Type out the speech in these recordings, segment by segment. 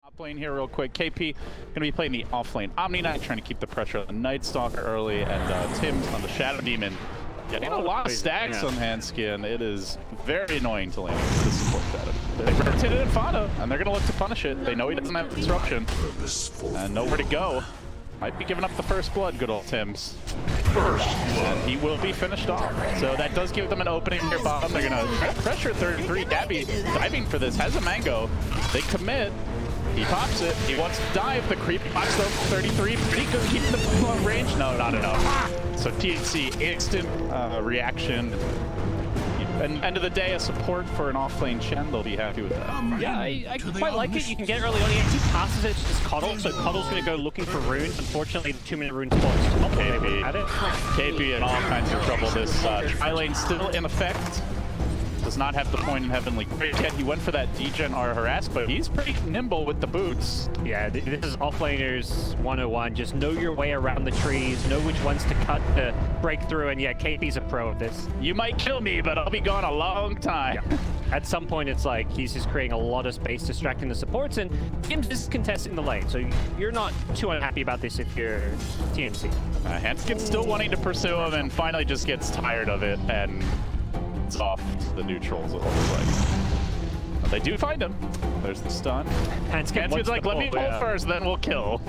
Top lane here real quick. KP gonna be playing the off lane Omni Knight, trying to keep the pressure on the Night Stalker early, and Tim's on the Shadow Demon. Getting a lot of stacks on Handskin. It is very annoying to lane with this support Shadow. They rotated in Fana, and they're gonna look to punish it. They know he doesn't have disruption and nowhere to go. Might be giving up the first blood, good old Tim's. And he will be finished off. So that does give them an opening here bottom. They're gonna try to pressure 33. Gabby diving for this, has a mango. They commit. He pops it. He wants to dive. The creep box though, 33. Pretty good keeping the long range. No, not enough. So TNC, instant reaction. And end of the day, a support for an off-lane Chen, they'll be happy with that. Yeah, I quite like it. You can get early on. He passes it, it's just Coddle. So Coddle's going to go looking for runes. Unfortunately, the 2-minute rune spawns KP at it. KP in all kinds of trouble. This tri-lane still in effect. Does not have the point in Heavenly Great yet. He went for that degen or harass, but he's pretty nimble with the boots. Yeah, this is offlaners 101. Just know your way around the trees, know which ones to cut to break through, and yeah, KP's a pro at this. You might kill me, but I'll be gone a long time. Yeah. At some point, it's like he's just creating a lot of space, distracting the supports, and Tim's just contesting the lane. So you're not too unhappy about this if you're TNC. Hanskin's still wanting to pursue him, and finally just gets tired of it, and it's off the neutrals, it looks like. But they do find him. There's the stun. Hanskin's like, let me pull first, then we'll kill.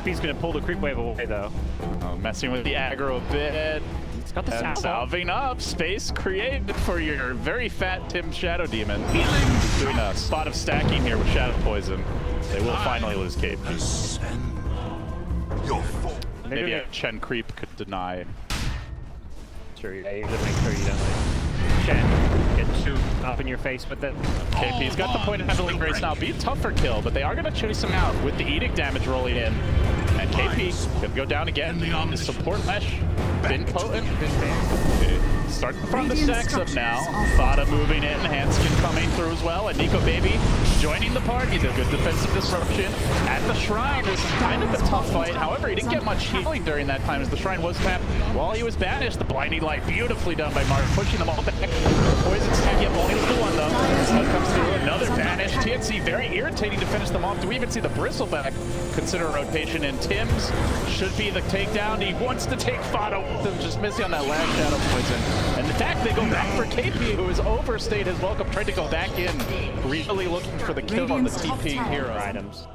He's going to pull the creep wave away, though. Messing with the aggro a bit. He's got the and salving up. Space created for your very fat Tim Shadow Demon. Doing a spot of stacking here with Shadow Poison. They will finally lose Cape. Maybe a Chen creep could deny. Sure, yeah, you gotta make sure you don't like Chen get too up in your face with it. KP's got the point of Heavenly Grace now. Be a tougher kill, but they are going to chase him out with the Edict damage rolling in. And KP can go down again. The support mesh, been potent. Start from the stacks up now. Fada moving in, Hanskin coming through as well, and Nico Baby joining the party. A good defensive disruption at the Shrine. This is kind of a tough fight. However, he didn't get much healing during that time as the Shrine was tapped while he was banished. The Blinding Light beautifully done by Mark, pushing them all back. Poison stack yet only the one though. Sun comes through, another banish. TNC very irritating to finish them off. Do we even see the Bristleback consider a rotation? And Tim's should be the takedown. He wants to take Fada with him, just missing on that last Shadow Poison. And in fact, they go back for KP, who has overstayed his welcome, trying to go back in, really looking for the kill on the TPing hero items.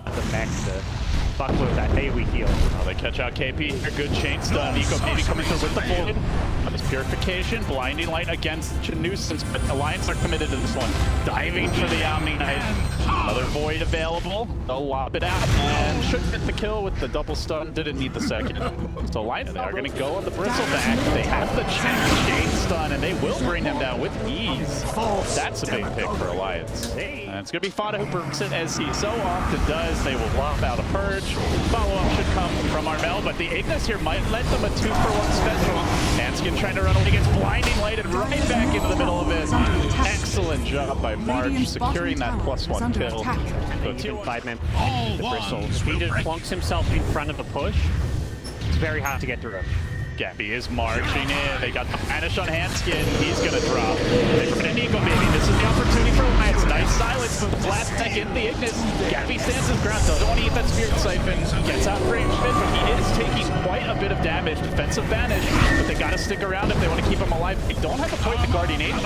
The mech to fuck with that AoE heal. Oh, they catch out KP. A good chain stun. Nico Baby coming through with the Void. This Purification, Blinding Light against Nuisance, but Alliance are committed to this one. Diving for the Omni Knight. Another Void available. They'll lob it out and should get the kill with the double stun. Didn't need the second. So Alliance, they are going to go on the Bristleback. They have the chain stun, and they will bring him down with ease. That's a big pick for Alliance. And it's going to be Fada who breaks it, as he so often does. They will lob out a Purge. Follow-up should come from Armel, but the Ignis here might let them a 2-for-1 special. Hanskin trying to run away against Blinding Light and right back into the middle of it. Excellent job by March, securing that +1 kill. So 5-man the bristles. He just plunks himself in front of the push. It's very hard to get through him. Gabby is marching in. They got the banish on Hanskin. He's going to drop. They bring in Nico Baby. This is the opportunity for Alliance. Nice silence. Last second, the Ignis. Gabby stands his ground. Doesn't want to eat that Spirit Siphon. Gets out range mid, but he is taking quite a bit of damage. Defensive banish, but they got to stick around if they want to keep him alive. They don't have to point the Guardian Angel.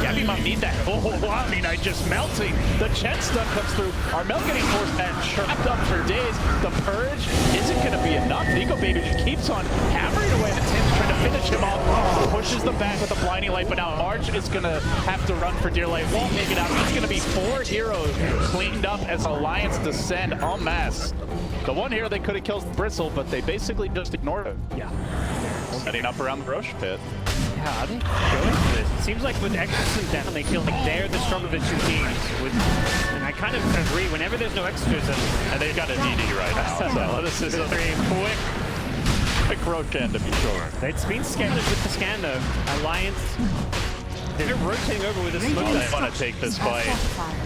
Gabby might need that. Oh, Omni Knight just melting. The Chen stun comes through. Armel getting forced and trapped up for days. The Purge isn't going to be enough. Nico Baby just keeps on hammering away. And Tim's trying to finish him off. Pushes them back with a Blinding Light, but now March is going to have to run for dear life. Won't make it out. It's going to be 4 heroes cleaned up as Alliance descend en masse. The one hero they could have killed Bristle, but they basically just ignored it. Yeah. Setting up around the Roche pit. Yeah, how do they go into this? It seems like with Exorcism down, they feel like they're the stronger of the two teams. And I kind of agree, whenever there's no Exorcism, and they've got a DD right now. So this is a very quick Roken, to be sure. It's been scanned with the scan though. Alliance, they're rotating over with this. They want to take this fight.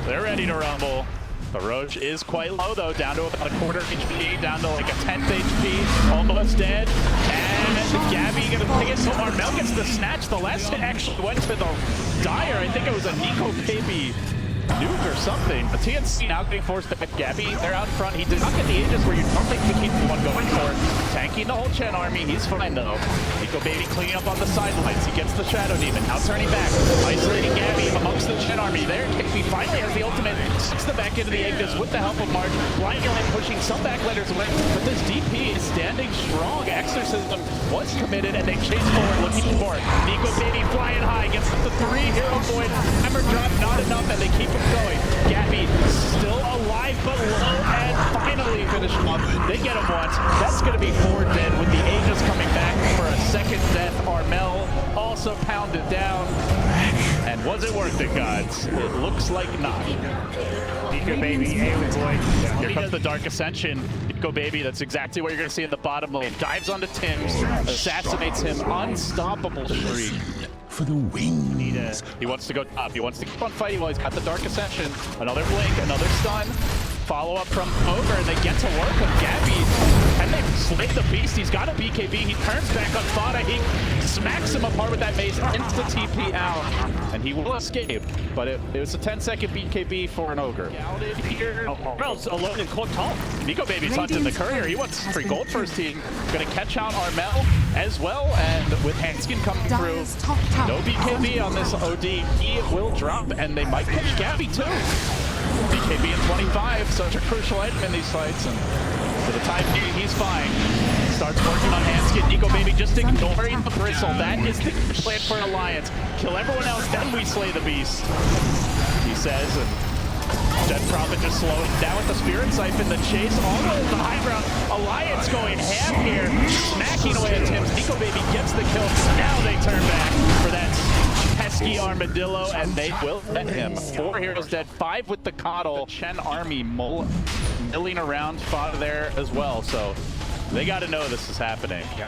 They're ready to rumble. The Roche is quite low though, down to about a quarter HP, down to like a 10th HP, almost dead. And Gabby gonna pick it, so Armel gets the snatch. The last hit actually went to the Dire. I think it was a Nico Baby nuke or something. The TNC now getting forced back. Gabby, they're out front. He did not get the Aegis where you don't think to keep the one going for. Tanking the whole Chen army. He's fine though. Nico Baby cleaning up on the sidelines. He gets the Shadow Demon. Now turning back. Isolating Gabby amongst the Chen army. There, KP finally has the ultimate. Sucks the back into the Aegis with the help of March. Blind Line pushing some backlanders away. But this DP is standing strong. Exorcism was committed and they chase forward looking for it. Nico Baby flying high. Gets the 3 hero void. Hammer drop not enough and they keep him going. Gabby still alive but low and finally finished off. They get him once. That's going to be 4 dead with the Aegis coming back for a second death. Armel also pounded down. And was it worth it, gods? It looks like not. Nico Baby, void. Here comes the Dark Ascension. Nico Baby, that's exactly what you're going to see in the bottom lane. Dives onto Tim's, assassinates him. Unstoppable streak. For the wings. He wants to go top. He wants to keep on fighting while he's got the Dark Ascension. Another blink, another stun. Follow up from Ogre, and they get to work on Gabby. And they slay the beast. He's got a BKB. He turns back on Fada. He smacks him apart with that mace. Insta TP out. And he will escape. But it was a 10-second BKB for an Ogre. Outed here. Armel's alone and cloaked tall. Nico Baby's hunting the courier. He wants 3 gold for his team. Gonna catch out Armel as well. And with Hanskin coming through, no BKB on this OD. He will drop, and they might catch Gabby too. BKB at 25, such a crucial item in these fights, and for the time being, he's fine. Starts working on Hanskin. Nico Baby just ignoring the bristle. That is the plan for Alliance. Kill everyone else, then we slay the beast, he says, and Dead Prophet just slowing down with the Spirit Siphon. The chase all the way to the high ground. Alliance going ham here, smacking away at Tim's. Nico Baby gets the kill. Now they turn back for that pesky armadillo, and they will let him. 4 heroes dead, 5 with the coddle. Chen army milling around, fought there as well, so they got to know this is happening. Yeah.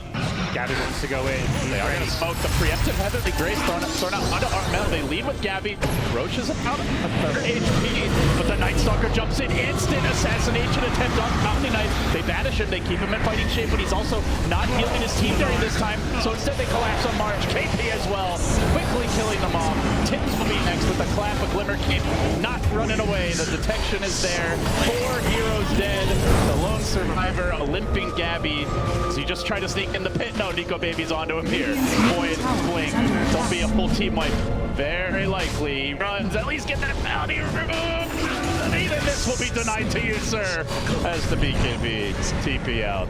Gabby wants to go in. They are going to smoke the preemptive Heavenly Grace thrown out onto Armel. They lead with Gabby. Roche is about a 3rd HP, but the Night Stalker jumps in. Instant assassination attempt on Omni Knight. They banish him. They keep him in fighting shape, but he's also not healing his team during this time. So instead they collapse on March. KP as well, quickly killing them off. Tims will be next with the clap of Glimmer Keep. Not running away. The detection is there. 4 heroes dead. The lone survivor, a limping Gabby. So you just try to sneak in the pit. No, Nico Baby's onto him here. Void, blink. Don't be a full team wipe. Very likely. He runs. At least get that bounty removed. And even this will be denied to you, sir. As the BKB TP out.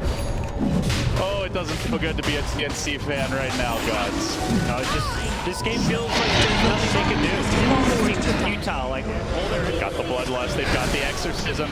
Oh, it doesn't feel good to be a TNC fan right now, gods. No, it's just, this game feels like there's nothing they can do. It seems futile. Like, They've got the Bloodlust. They've got the Exorcism.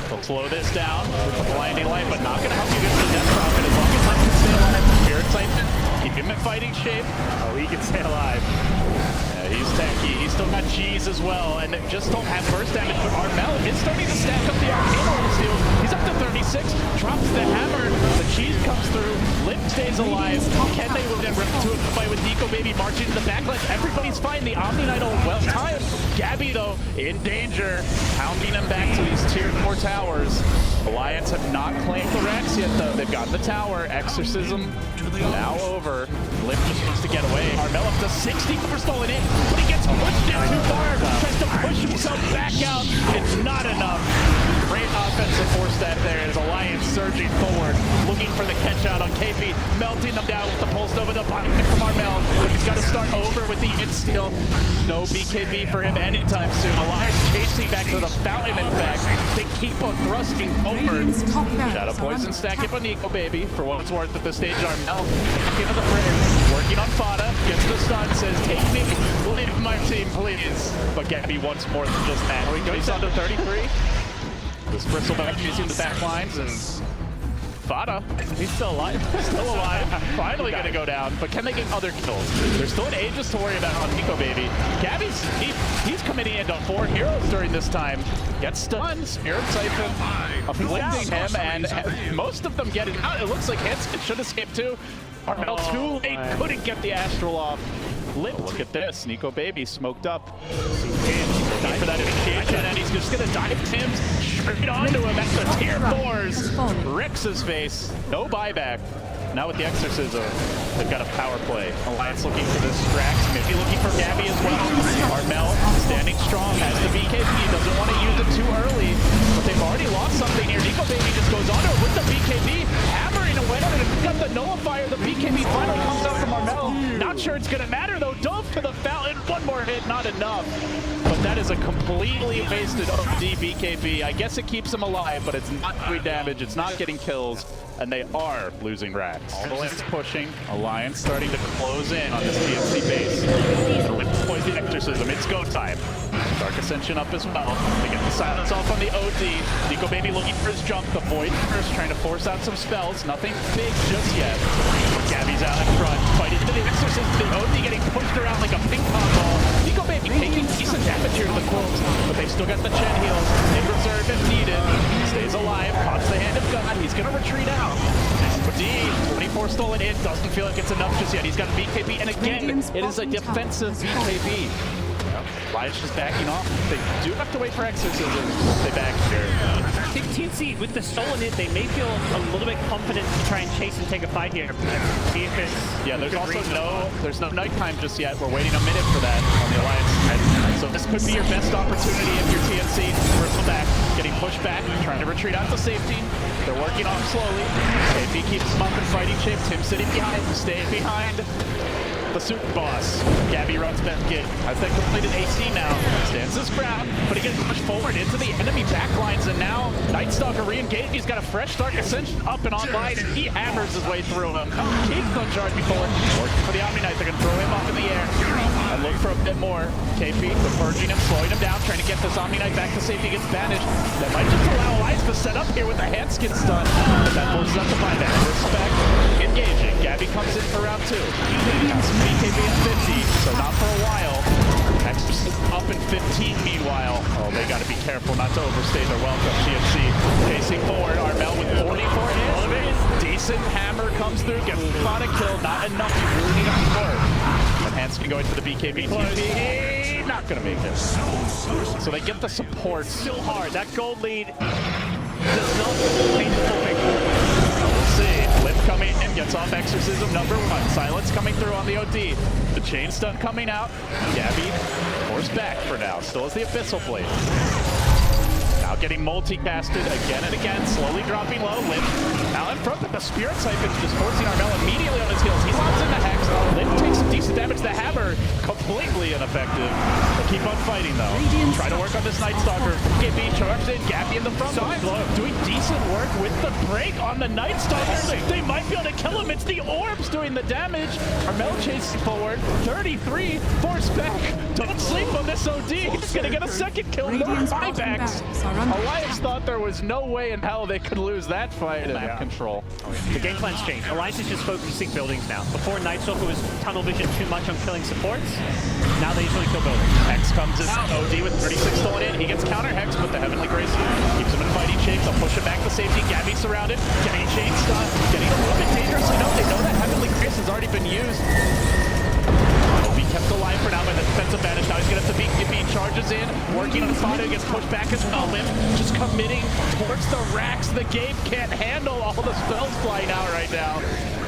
They'll slow this down with the Blinding Light, but not going to help you get to the Death Prophet as long as I can stay alive. Spirit Siphon, keep him in fighting shape. oh, he can stay alive. Yeah, he's tanky. He's still got cheese as well, and just don't have burst damage. But Armel is starting to stack up the Arcane Orb steal. He's up to 36, drops the hammer. The cheese comes through. Limp stays alive. Can they win and rip to a fight with Nico Baby marching to the backline? Everybody's fine. The Omni Knight well timed. Gabby, though, in danger, pounding him back to these tier 4 towers. Alliance have not claimed the Rex yet, though. They've got the tower. Exorcism now over. Limp just wants to get away. Armel up to 60 for stolen in, but he gets pushed in too far. Tries to push himself back out. It's not enough. Great offensive force that there is. Alliance surging forward, looking for the catch out on KP, melting them down with the pulse over the bottom from Armel. But he's got to start over with the insteal. No BKB for him anytime soon. Alliance chasing back to the fountain, in fact. They keep on thrusting forward. Shadow Poison stack it on Nico Baby. For what it's worth at this stage, Armel back into the frame, working on Fada, gets the stun, says, take me, leave my team, please. But Gabby wants more than just that. He's on to 33. This Bristleback using the back lines, and Fada, he's still alive. Still alive. Finally going to go down, but can they get other kills? There's still an Aegis to worry about on Nico Baby. Gabby's, he's committing into 4 heroes during this time. Gets stunned, Spirit Siphon afflicting him, and most of them getting out. It looks like Hanskin should escape too. Armel too late, couldn't get the Astral off. Look at this, Nico Baby smoked up. Looking for that initiation, and he's just gonna dive Tim's straight onto him at the tier 4s. Ricks his face, no buyback. Now with the Exorcism, they've got a power play. Alliance looking for this Strax, maybe looking for Gabby as well. Armel standing strong as the BKB. Doesn't want to use it too early, but they've already lost something here. Nico Baby just goes on to it with the BKB, hammering away on it, and got the nullifier. The BKB finally comes out from Armel. Not sure it's going to matter, though. Dove to the fountain. One more hit, not enough. But that is a completely wasted OD BKB. I guess it keeps him alive, but it's not doing damage. It's not getting kills, and they are losing racks. All the lanes pushing. Alliance starting to close in on this TNC base. Deploys the Exorcism. It's go time. Dark Ascension up as well. They get the silence off on the OD. Nico Baby looking for his jump. The Void first, trying to force out some spells. Nothing big just yet. Gabby's out in front, fighting to the Exorcism. The OD getting pushed around like a ping pong ball. Nico Baby taking decent damage here to the quotes, but they've still got the Chen heals in reserve if needed. Stays alive, pops the hand of God. He's going to retreat out. D, 24 stolen in, doesn't feel like it's enough just yet. He's got a BKB, and again, it is a defensive BKB. Elias just backing off. They do have to wait for Exorcism. They back here. I think TNC, with the stolen hit, they may feel a little bit confident to try and chase and take a fight here. See if it's... Yeah, there's also there's no nighttime just yet. We're waiting a minute for that on the Alliance. So this could be your best opportunity if you're TNC. Bristle back, getting pushed back, trying to retreat out to safety. They're working off slowly. KP keeps them up in fighting shape. Tim sitting behind, staying behind the super boss. Gabby runs back in. As they completed AC now, stands his ground, but he gets pushed forward into the enemy backlines, and now Nightstalker re-engaged. He's got a fresh Dark Ascension up and online, and he hammers his way through him. Keeps on charge before. Working for the Omni Knight. They're going to throw him up in the air and look for a bit more. KP purging him, slowing him down, trying to get this Omni Knight back to safety. Gets banished. That might just allow Elias to set up here with the hand skin stun. That forces up the buyback. Respect. Engaging. Gabby comes in for round 2. BKB at 50, so not for a while. Exorcism up in 15 meanwhile. Oh, they got to be careful not to overstay their welcome. TNC chasing forward. Armel with 44 hits. Decent hammer comes through, gets a kill. Not enough. You really need a support. And Hans can go into the BKB. TNC not going to make it. So they get the support. Still hard. That gold lead does not paint the full picture. See, Flip coming in, gets off Exorcism #1. Silence coming through on the OD. The chain stun coming out. Gabby forced back for now. Still has the Abyssal Blade. Now getting multicasted again and again, slowly dropping low. Lip now in front, but the Spirit Siphon's just forcing Armel immediately on his heels. He locks in the Hex. Lip takes some decent damage. The hammer completely ineffective. They keep on fighting though. Try to work on this Nightstalker. BKB charged in. Gabby in the front line. Doing decent work with the break on the Nightstalker. They might be able to kill him. It's the orbs doing the damage. Armel chasing forward. 33. Forced back. Don't sleep on this OD. He's going to get a second kill. No buybacks. Alliance thought there was no way in hell they could lose that fight in map control. The game plan's changed. Alliance is just focusing buildings now. Before, Nightstalker was tunnel vision too much on killing supports. Now they usually kill buildings. Hex comes in. OD with 36 stolen in. He gets counter Hex, but the Heavenly Grace keeps him in fighting shape. They'll push him back to safety. Gabby surrounded. Getting chain stun. Getting a little bit dangerously. No, they know that Heavenly Grace has already been used. Be kept alive for now by the defensive advantage. Now he's going to have to BKB, charges in, working on Fado, gets pushed back as well. Limp just committing towards the racks. The game can't handle all the spells flying out right now.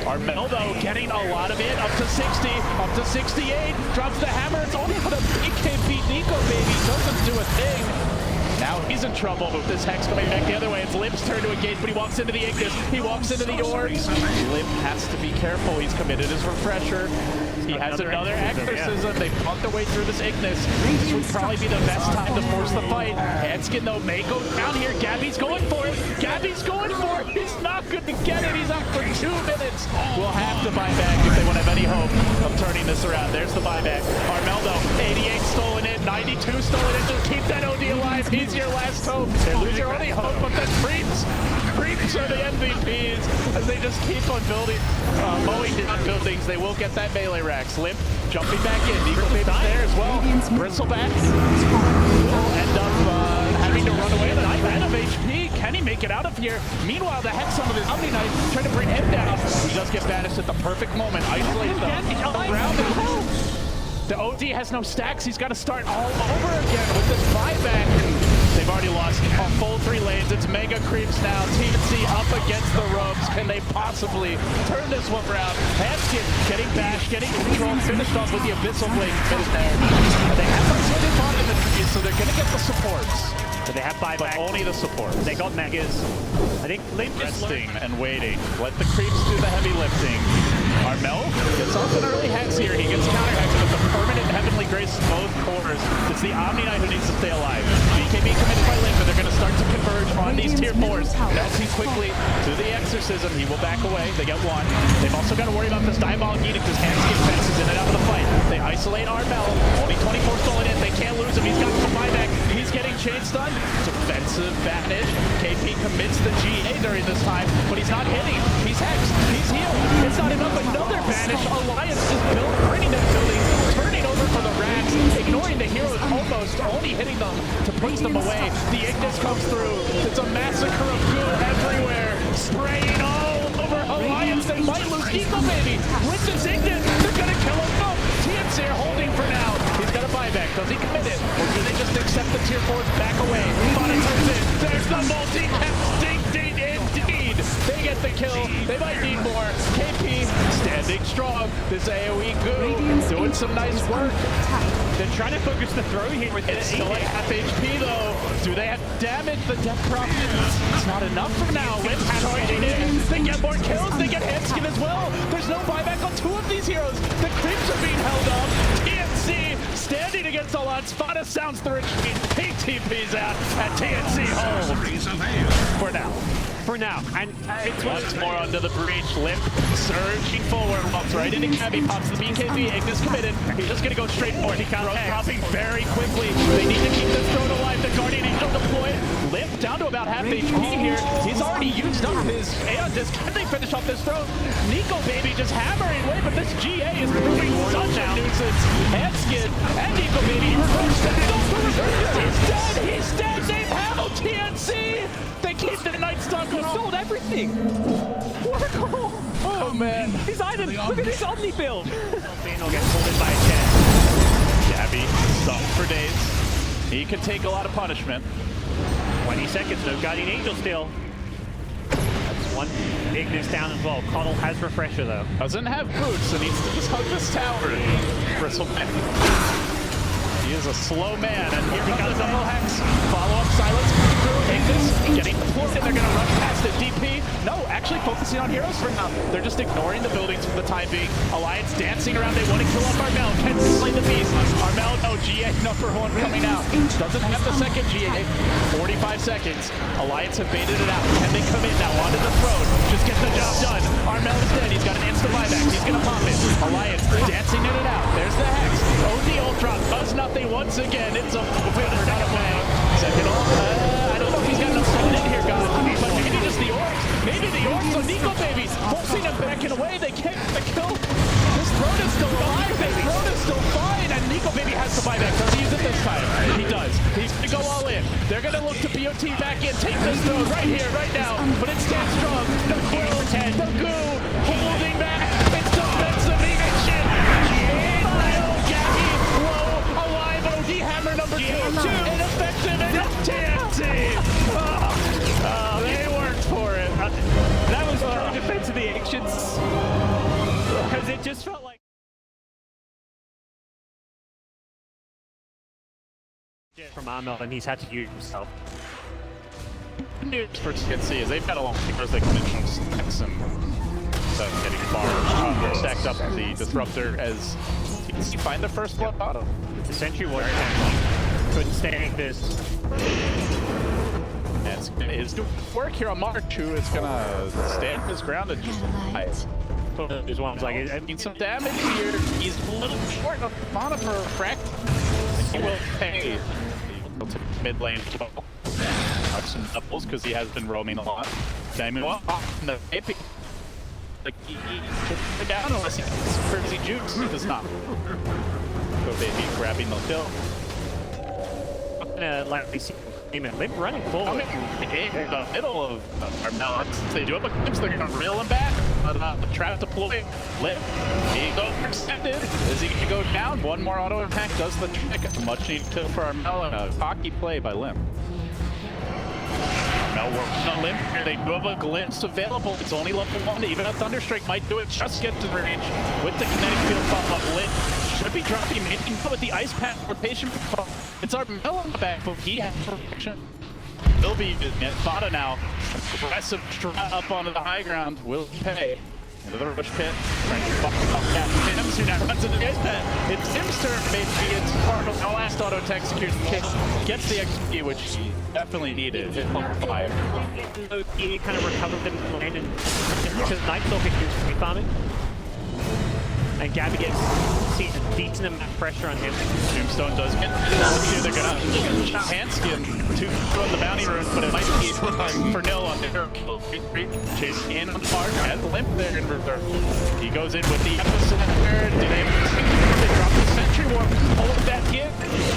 Armel, though, getting a lot of it, up to 60, up to 68, drops the hammer. It's only for the BKB. Nico Baby doesn't do a thing. Now he's in trouble with this Hex coming back the other way. It's Limp's turn to engage, but he walks into the Ignis. He walks into the orbs. Limp has to be careful. He's committed his refresher. He has another Exorcism. They pump their way through this Ignis. This would probably be the best time to force the fight. Hanskin, though, may go down here. Gabby's going for it. Gabby's going for it. He's not going to get it. He's up for 2 minutes. We'll have to buy back if they want to have any hope of turning this around. There's the buyback. Armel, though, 88 stolen in, 92 stolen in. Just keep that OD alive. He's your last hope. Lose your only hope, but then Creeps are the MVPs as they just keep on building, mowing down buildings. They will get that melee racks. Limp jumping back in. Nico Baby's there as well. Bristleback will end up having to run away. The Knight out of HP. Can he make it out of here? Meanwhile, the Hex on the Omni Knight trying to bring him down. He does get banished at the perfect moment. Isolated though. Around him. The OD has no stacks. He's got to start all over again with this buyback. They've already lost a full 3 lanes. It's mega creeps now. TNC up against the ropes. Can they possibly turn this one around? Hanskin getting bashed, getting control, finished off with the Abyssal Blade. Finish there. They have some sort of fun in the trees. so they're gonna get the supports, So they have but buyback. only the supports. They got megas. I think Lim just Resting and waiting. Let the creeps do the heavy lifting. Armel gets off an early hex here. He gets counter hex with the permanent Heavenly Grace both cores. It's the Omni Knight who needs to stay alive. BKB committed by Lim, but they're going to start to converge on these tier 4s. Melting quickly to the Exorcism. He will back away. They get one. They've also got to worry about this Diabolic Edict because hands get fences in and out of the fight. They isolate Armel. Only 24 stolen in. They can't lose him. He's got the buyback. He's getting chain stunned. Defensive advantage. KP commits the GA during this time, but he's not hitting. He's hexed. He's healed. It's not enough. Another banish. Alliance just burning their buildings, turning over for the racks, ignoring the heroes almost, only hitting them to push them away. The Ignis comes through. It's a massacre of goo everywhere. Spraying all over Alliance. They might lose Eco Baby. With this Ignis, they're going to kill him. No, TNC are holding for now. He's got a buyback. Does he commit it? Or do they just accept the tier 4s back away? Fana turns it. There's the multi-casting indeed. They get the kill. They might need more. KP standing strong. This AoE goo doing some nice work. They're trying to focus the throw here with It's the still at half HP though. Do they have damage? The death prop it's not enough for now. Limp charging in. They get more kills. They get headskin as well. There's no buyback on 2 of these heroes. The creeps are being held up. TNC standing against all odds. Fana sounds the retreat. PTP's out at TNC home. For now. for now. And it's Once more onto the breach. Limp surging forward. Walks right into Gabby. Pops the BKB. Ignis committed. He's just going to go straight for it. He dropping very quickly. They need to keep this throne alive. The Guardian Angel deployed. Limp down to about half HP here. He's already used up his Aeon Disc. Can they finish off this throne? Nico Baby just hammering away, but this GA is proving such a nuisance. Handskin and Nico Baby reverse that. He's dead. He's dead. They've handled TNC. They keep the Night Stalker. he sold everything. What a goal. Oh man. His item. Look at his Omni build. Fino gets pulled in by a jet. Gabby stuck for days. He can take a lot of punishment. 20 seconds, no Guardian Angel still. That's one Ignis down as well. Coddle has Refresher though. Doesn't have boots and needs to just hug this tower. Bristleman. He is a slow man, and here he comes double hex. Follow-up silence coming through. Ignis getting deployed, and they're going to rush past it. DP, no, actually focusing on heroes for now. They're just ignoring the buildings for the time being. Alliance dancing around. They want to kill off Armel. Can slay the beast. Armel, no, GA number 1 coming out. Doesn't have the second GA. 45 seconds. Alliance have baited it out. Can they come in now onto the throne? Just get the job done. Armel is dead. He's got an instant buyback. He's going to pop it. Alliance dancing in and out. There's the hex. OD Ultra does nothing once again. It's a winner, not a bang. Second ult. I don't know if he's got enough someone in here, guys. But maybe just the orcs. Maybe the orcs on Nico Baby. Forcing him back and away. They can't get the kill. This throne is still alive. This throne is still fine. And Nico Baby has the buyback. Does he use it this time? He does. He's going to go all in. They're going to look to BOT back in. Take this throne right here, right now. But it stands strong. The quill, the goo, holding back. It's defensive eviction. Gabby, low, alive. OD Hammer number 2. Ineffective and TNC. They worked for it. That was pro defense of the actions. Because it just felt like from Armel, and he's had to use himself. News for TNC is they've got a long fingers they can mention stacks and getting far stacked up the disruptor as TNC find the first blood bottom. The Sentry Warrior couldn't stand this. And it's doing work here on March, who is gonna stand his ground and just hide. There's one like I mean, some damage here. He's a little short of mana for a fract. He will pay. He'll take mid lane as well. Touch some doubles because he has been roaming a lot. Diamond off in the AP. Like he can't go down unless he gets crazy jukes. He does not. Go Baby grabbing the kill. I'm gonna likely see Limp running forward. In the middle of Armel. They do have a glimpse. They're gonna reel him back. But trap deployed. Limp. He goes extended. Is he gonna go down? One more auto impact does the trick. Much needed kill for Armel and a cocky play by Limp. Armel working on Limp here. They do have a glimpse available. It's only level 1. Even a Thunderstrike might do it. Just get to the range with the kinetic field pop up. Limp should be dropping making with the ice pack rotation. It's our Mel on the back, but he has protection. Will be Fada now. Aggressive up onto the high ground. Will pay. Into the rush pit. Tim's who now runs into the ice pad. It's Tim's turn, maybe it's part of the last auto tech secures the kick. Gets the XP, which he definitely needed. Hit on 5. He kind of recovered them from lane and because Night Stalker keeps free farming. And Gabby sees a decent amount of pressure on him. Tombstone does get they're gonna hand skin to from the bounty rune, but it might be for nil on their kill. Chase in on the mark, has the limp there in reserve. He goes in with the epicenter. They drop the sentry warp, hold that in,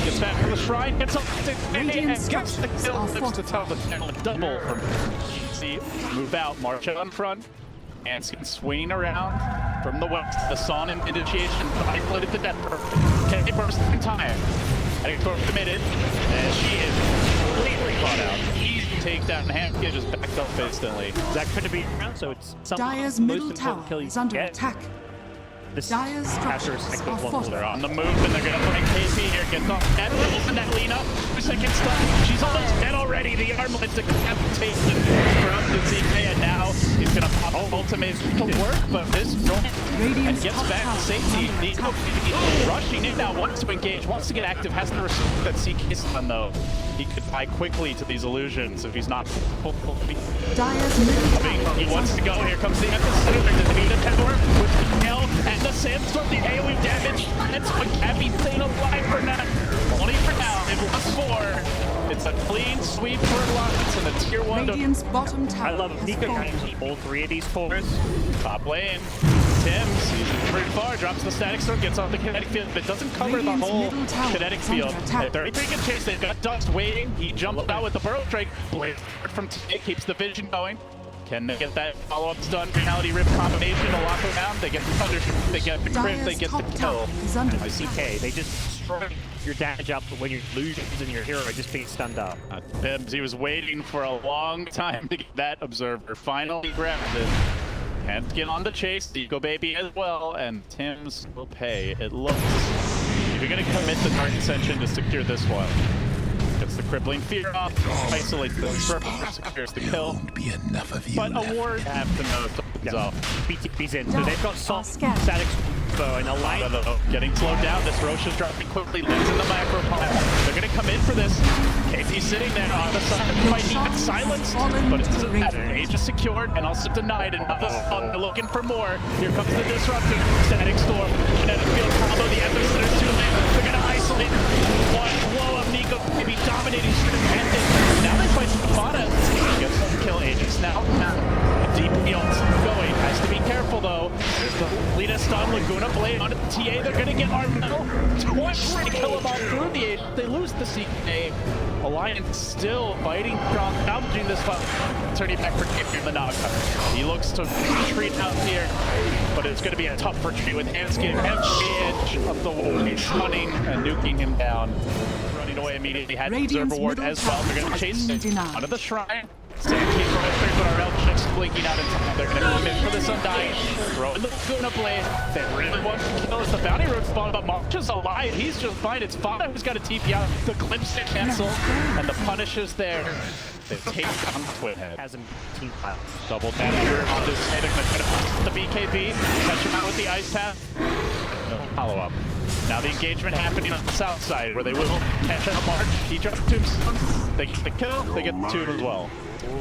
gets back to the shrine, gets up to and gets the kill. Looks to tell the channel double from TNC. Move out, march out in front. Anskin swinging around from the west. The Son in initiation, isolated the death burst. Can they burst in time? Heading toward committed, and she is completely caught out. Easy takedown, Hampkin just backed up instantly. That could be around, so it's Dyer's middle tower is under attack. This Dyer's structures are fortified. They're on the move, and they're going to play KP here. Gets off that and that Lena. 2-second stun. She's almost dead already. The armlet decapitation from the ZK, and now he's going to pop ultimate to work, but this and gets back to safety. Nico rushing in now, wants to engage, wants to get active, has to receive that CK stun though. He could die quickly to these illusions if he's not Dyer's middle tower. He wants to go. Here comes the epicenter. Does he need a tower with Mel and the sandstorm, the AoE damage. That's what Gabby staying alive for now. Only for now. They've lost 4. It's a clean sweep for Alliance and a tier 1. Radiant's bottom tower. I love Nico getting all 3 of these 4s. Top lane. Tim's, he's pretty far, drops the static storm, gets off the kinetic field, but doesn't cover the whole kinetic field. At 33 good chase, they've got Dust waiting. He jumped out with the Burrow Drake. Blade from TA keeps the vision going. Can they get that follow-up stun, reality rip combination to lock around? They get the thunder, they get the crit, they get the kill. By CK, they just destroy your damage up when your illusions and your hero are just being stunned up. Bibbs, he was waiting for a long time to get that observer. Finally grabbed it. And get on the chase, Eco Baby as well, and Tim's will pay. It looks. If you're going to commit the Dark Ascension to secure this one, gets the crippling fear off, isolates the Burp, secures the kill. But a ward have to know something's off. BTP's in, so they've got soft static and a light. Getting slowed down, this Roche is dropping quickly, lives in the macro pot. They're going to come in for this. KP sitting there on the side, might even silenced, but it doesn't matter. Age is secured and also denied, and they're looking for more. Here comes the disruptor, static storm, kinetic field combo, the epicenter too late. They're going to isolate. One blow of Nico, maybe dominating strength. Now they fight Fada. Gets the kill. Aegis now. Deep ult going. Has to be careful though. There's the Lita stun, Laguna Blade onto the TA. They're going to get Armel twice to kill him off through the Age. They lose the CK. Alliance still fighting strong, salvaging this fight. Turning back for KP in the Naga. He looks to retreat out here, but it's going to be a tough retreat with Hanskin at the edge of the wall. He's running and nuking him down. Running away immediately, had the observer ward as well. They're going to chase him onto the shrine. Sandscape for us, but our Elchicks blinking out in time. They're going to come in for this Undying. Throw in the Laguna Blade. They really want to kill us. The bounty road spawn, but March is alive. He's just fine. It's Fada who's got a TP out. The glimpse to cancel, and the punish is there. They take down the Twin Head. Has him team pile. Double dagger on this head. They're going to push the BKB. Catch him out with the ice path. No follow-up. Now the engagement happening on the south side, where they will catch out March. He drops tombstones. They get the kill. They get the 2 as well.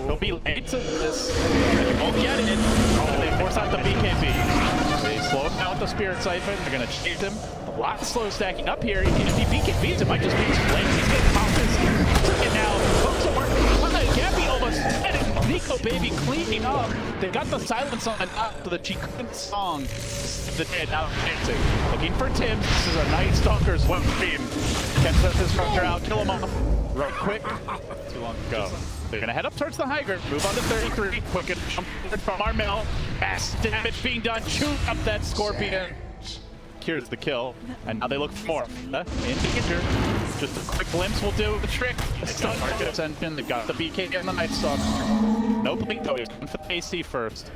He'll be late to this. They won't get it. They force out the BKB. They slow him down with the Spirit Siphon. They're going to chase him. A lot of slow stacking up here. If he BKBs, it might just be too late. He's going to pop his ticket now. Folks are working. Gabby almost had it. Nico Baby cleaning up. They got the silence on after the Chikun song. The dead now dancing. Looking for Tim. This is a Night Stalker's one beam. Catch that disruptor out. Kill him off. Right quick. Too long to go. They're going to head up towards the high ground, move on to 33, quick and jump from Armel. Mass damage being done, shoot up that Scorpion. Cures the kill, and now they look for more. In danger. Just a quick glimpse will do the trick. Stun target ascension, they've got the BK and the Night Stalker. No blink though, he's going for the AC first.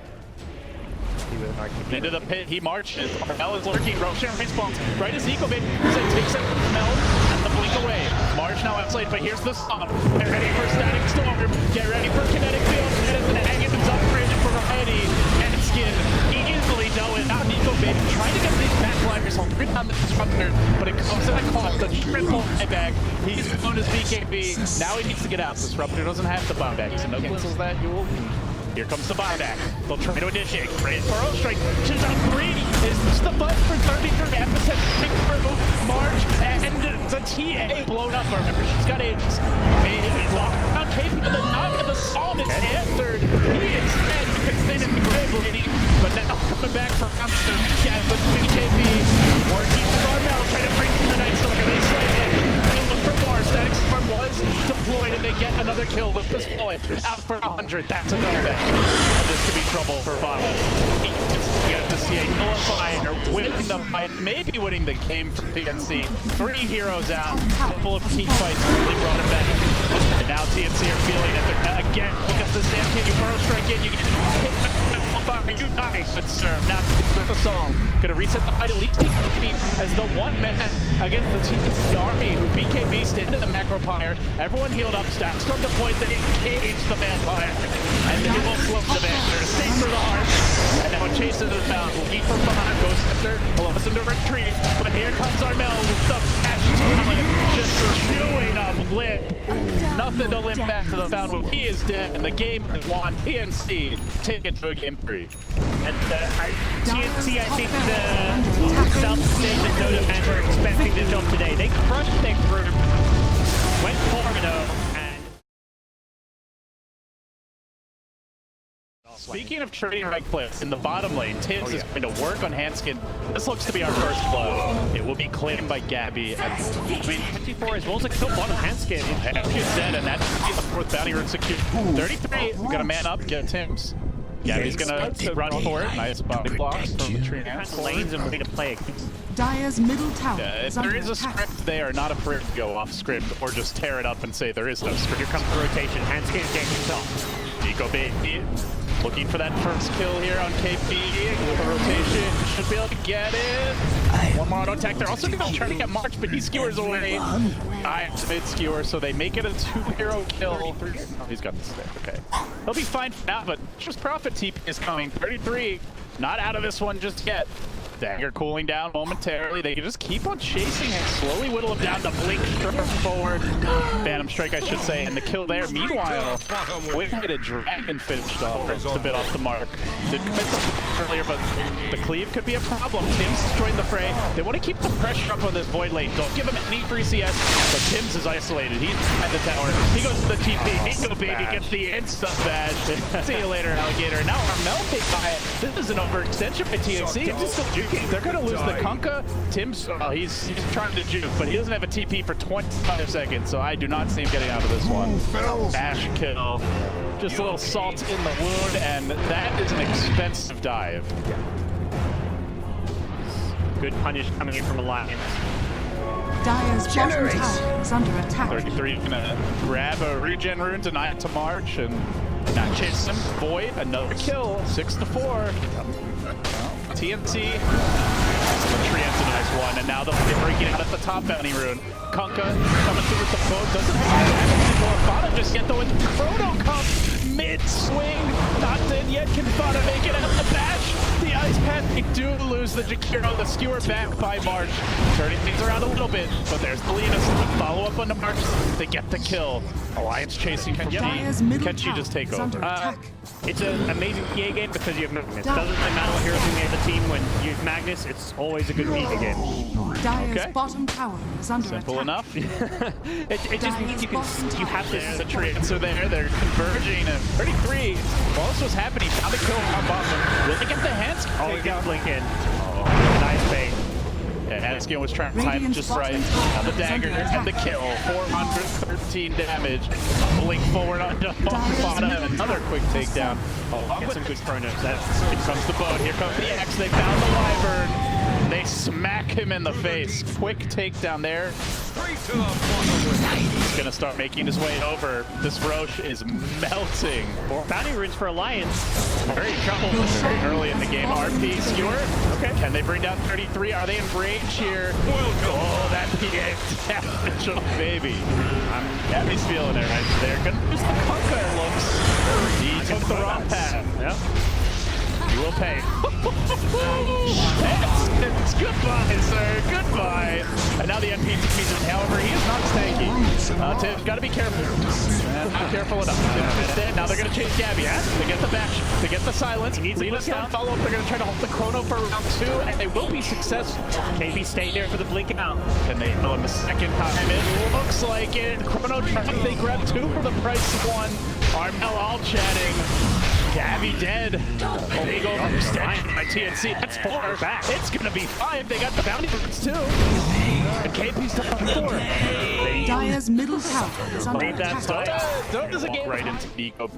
Into the pit, he marches. Mel is lurking. Roshan respawns right as Eco Baby takes it from Mel and the blink away. March now outside, but here's the song. Get ready for Static Storm. Get ready for Kinetic Field. And Aghamon's upgraded for variety. And Skin easily dealt with. Now Eco Baby trying to get these backliners on the disruptor, but it comes at a cost. The triple buyback. He's known as BKB. Now he needs to get out. Disruptor doesn't have the buyback. So no cancels that. Here comes the buyback. They'll try to initiate. Raise for O strike. She's on 3. Is this the button for 33? Emphasis through March and the TA blown up. Remember, she's got ages. Maybe blocked on KP, but the knock of the song is answered. He is dead because they didn't grab. But now coming back for Hamster. Yeah, but BKB working the Garmel, trying to bring the Night Stalker. They slay it. They look for more. Static Storm was deployed, and they get another kill with this bullet. Out for 100. That's another back. This could be trouble for Bottle. You have to see a nullifier winning the fight, maybe winning the game for TNC. 3 heroes out, full of team fights, really brought him back. And now TNC are feeling it. They're, again, look at this damn kid. You burrow strike in, you get hit. You die. Good serve. Now the song. Gonna reset the fight at least as the one man against the TNC army who BKB stand in the macro pyre. Everyone healed up. Stacks from the point that engaged the vampire. And then he will slow the vampire. Stay for the heart. And now it chases it down. Lead from behind. Goes after. Allows him to retreat. But here comes Armel with the bash talent. Just chewing up Limp. Nothing to limp back to the fountain. He is dead. And the game is won. TNC take it to a game 3. And TNC, I think the self-stage that Dota fans were expecting to jump today. They crushed their group, went 4-0, and... Speaking of trading right clips, in the bottom lane, Tibbs is going to work on Hanskin. This looks to be our first blow. It will be claimed by Gabby. I mean, 54 as well as a kill bottom Hanskin. Hanskin's dead, and that's the 4th bounty rune secured. 33, gonna man up, get Tibbs. Gabby's gonna run for it. Nice bounty blocks from the tree. Lanes and way to play against. Dire's middle tower If there is a script, they are not afraid to go off script or just tear it up and say there is no script. Here comes the rotation. Hanskin getting himself. Eco Baby looking for that first kill here on KP. The rotation should be able to get it. One more auto attack. They're also going to try to get March, but he skewers away. Mid skewer, so they make it a 2-hero kill. Oh, he's got the stick. Okay. He'll be fine for now, but just Profit TP is coming. 33. Not out of this one just yet. Dagger cooling down momentarily. They can just keep on chasing him, slowly whittle him down to blink forward. Phantom Strike, I should say, and the kill there. Meanwhile, Wicked Dragon finished off. It's a bit off the mark. Didn't commit something earlier, but the cleave could be a problem. Tim's joined the fray. They want to keep the pressure up on this Void lane. Don't give him any free CS, but Tim's is isolated. He's at the tower. He goes to the TP. Eco Baby gets the insta-badge. See you later, Alligator. Now Armel takes by it. This is an overextension by TNC. It's just a they're going to lose the Kunkka. Tim's, he's trying to juke, but he doesn't have a TP for 25 seconds, so I do not see him getting out of this one. Bash kill. Just a little salt in the wound, and that is an expensive dive. Good punish coming in from Alliance. Dire's bottom tower is under attack. 33 is going to grab a regen rune, deny it to March, and not chase him. Void, another kill. 6-4. TNC, the Treant's a nice one, and now they're breaking out at the top bounty rune. Kunkka coming through with the boat, doesn't have Fana just yet though, and Chrono comes mid-swing, not dead yet, can Fana make it out the bash? The Ice Path, they do lose the Jakiro, the skewer back by March, turning things around a little bit, but there's the Linus, follow up on the March, they get the kill. Alliance chasing Kenji. Kenji just take over. It's an amazing PA game because you have Magnus. Doesn't matter what heroes you have the team, when you have Magnus, it's always a good PA game. Dire's bottom tower is under Simple attack. enough. it just means you have this. The Treants are there, they're converging, and 33. While this was happening, found the kill on bottom. Will they get the hands? Oh, he got blink in. Nice bait. Yeah, Hanskin was trying to time it just right. Now the dagger and the kill. 413 damage. Blink forward onto Fana. Another quick takedown. Oh, get some good chronos. Here comes the boat. Here comes the X. They found the Wyvern. They smack him in the face. Quick takedown there. He's gonna start making his way over. This Roche is melting. Bounty runes for Alliance. Very trouble very early in the game. RP Skewer. Okay. Can they bring down 33? Are they in range here? Oh, that PA damage, oh, baby. Gabby's feeling it right there. Gonna use the Kunkka, it looks. He took the wrong path. Yep. You will pay. it's goodbye, sir. Goodbye. And now the MP defeats him. However, he is not stanky. Tim's got to be careful. Not careful enough. Instead, now they're going to chase Gabby. They get the bash. They get the silence. Lead us down. Follow up. They're going to try to hold the chrono for round 2, and they will be successful. KB stayed there for the blink out. Can they kill him the second time? It looks like it. Chrono trap. They grab 2 for the price of 1. Armel all chatting. Gabby dead. Ego understand by TNC. That's 4 back. It's gonna be 5. They got the bounty runes too. And KP's down 4. Dyer's middle tower is under attack. Dota's a game right into Nico.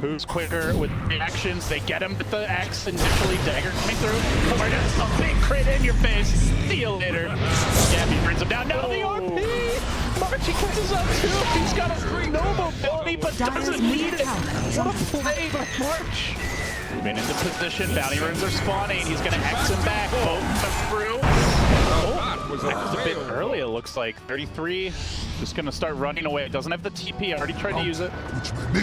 Who's quicker with reactions? They get him with the axe initially. Dagger coming through. Cornus, a big crit in your face. See you later. Gabby brings him down. Now the RP. Marchie catches up too. He's got a no mobility, but doesn't need it. What a play by March. Moving into position. Bounty runes are spawning. He's going to X him back. Both through. That was a bit early, it looks like. 33. Just going to start running away. Doesn't have the TP. Already tried to use it.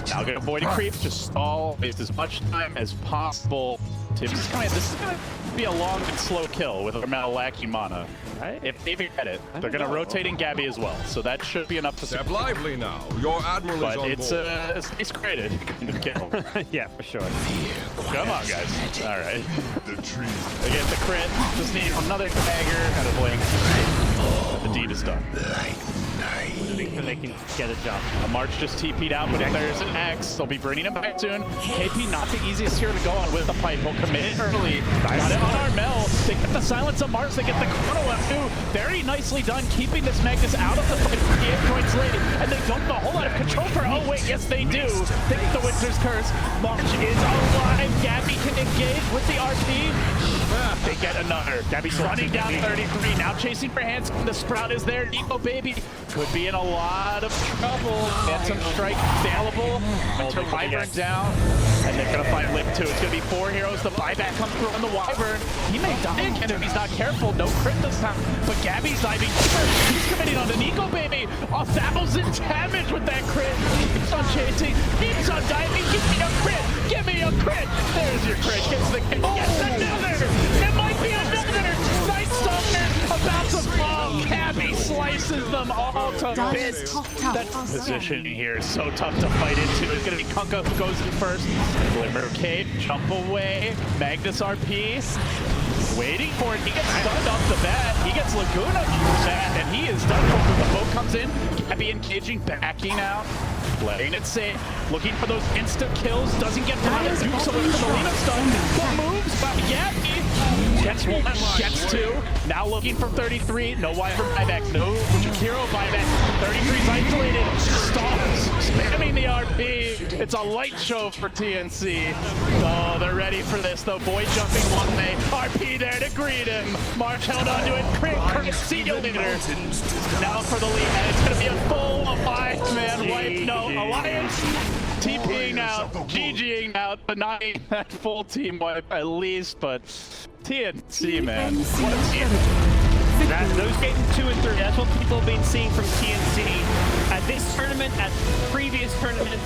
Now going to avoid a creep. Just stall. Waste as much time as possible. Tim's coming. This is going to be a long and slow kill with Armel lacking mana. Right? If they get it, they're going to rotate in Gabby as well. So that should be enough to step lively now. Your admiral is on board. But it's nice created kind of kill. Yeah, for sure. Come on, guys. All right. They get the crit. Just need another dagger and a blink. The deed is done. They can get a job. March just TP'd out, but if there's an X, they'll be bringing him back soon. KP not the easiest here to go on with the pipe. He'll commit it early. Got it on Armel. They get the silence of March. They get the chrono up too. Very nicely done, keeping this Magnus out of the fight. He joins late, and they don't have a whole lot of control for. Oh wait, yes they do. They get the Winter's Curse. March is alive. Gabby can engage with the RP. They get another. Gabby's running down 33. Now chasing for hands. The Sprout is there. Nico baby could be in a lot of trouble. Phantom Strike available. Winter Wyvern down. And they're going to find Lip too. It's going to be 4 heroes. The buyback comes through on the Wyvern. He may die again if he's not careful. No crit this time. But Gabby's diving deeper. He's committing on the Nico baby. 1,000 damage with that crit. Keeps on chasing. Keeps on diving. Give me a crit. Give me a crit. There's your crit. Gets the crit. Gets another. It might be another. Night Summoner about to fall. Gabby slices them all to bits. That position here is so tough to fight into. It's going to be Kunkka who goes in first. Glimmer Cape, jump away. Magnus RP. Waiting for it. He gets stunned off the bat. He gets Laguna off the bat, and he is done for. The boat comes in. Gabby engaging, backing out. Playing it safe. Looking for those instant kills. Doesn't get time to do so with the Molina stun. The moves by Gabby. Gets 1, gets 2. Now looking for 33. No Wyvern buyback. No Jakiro buyback. 33's isolated. Stalls. Spamming the RP. It's a light show for TNC. Oh, they're ready for this though. Boy jumping one way. RP there to greet him. March held on to it. Crit, see you later. Now for the lead. And it's going to be a full 5-man wipe. No, Alliance TPing out. GGing out. But not that full team wipe at least. But TNC, man. What a team. Those games 2 and 3, that's what people have been seeing from TNC at this tournament, at previous tournaments.